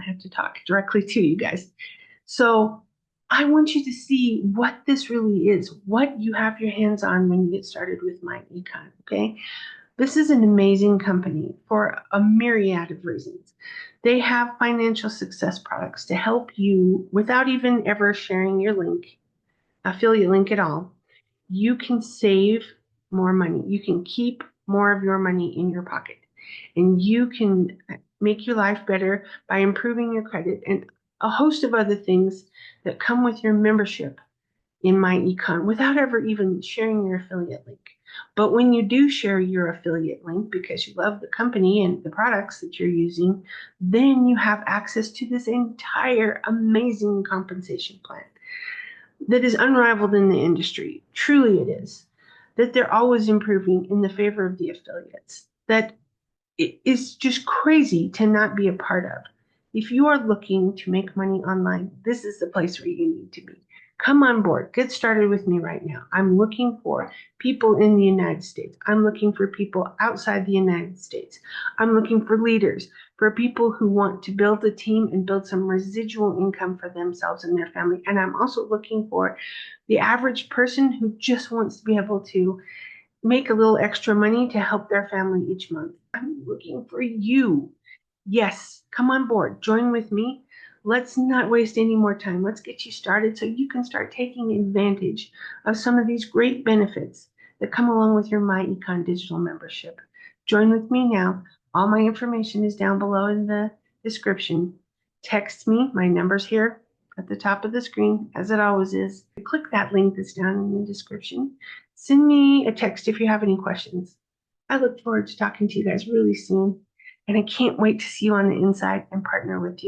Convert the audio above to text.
have to talk directly to you guys. So I want you to see what this really is, what you have your hands on when you get started with MyEcon, okay? This is an amazing company for a myriad of reasons. They have financial success products to help you without even ever sharing your link, affiliate link at all. You can save more money. You can keep more of your money in your pocket, and you can make your life better by improving your credit and a host of other things that come with your membership in MyEcon without ever even sharing your affiliate link. But when you do share your affiliate link because you love the company and the products that you're using, then you have access to this entire amazing compensation plan that is unrivaled in the industry. Truly it is. That they're always improving in the favor of the affiliates. That it is just crazy to not be a part of. If you are looking to make money online, this is the place where you need to be. Come on board. Get started with me right now. I'm looking for people in the United States. I'm looking for people outside the United States. I'm looking for leaders, for people who want to build a team and build some residual income for themselves and their family. And I'm also looking for the average person who just wants to be able to make a little extra money to help their family each month. I'm looking for you. Yes, come on board. Join with me. Let's not waste any more time. Let's get you started so you can start taking advantage of some of these great benefits that come along with your MyEcon digital membership. Join with me now. All my information is down below in the description. Text me. My number's here at the top of the screen, as it always is. Click that link that's down in the description. Send me a text if you have any questions. I look forward to talking to you guys really soon, and I can't wait to see you on the inside and partner with you.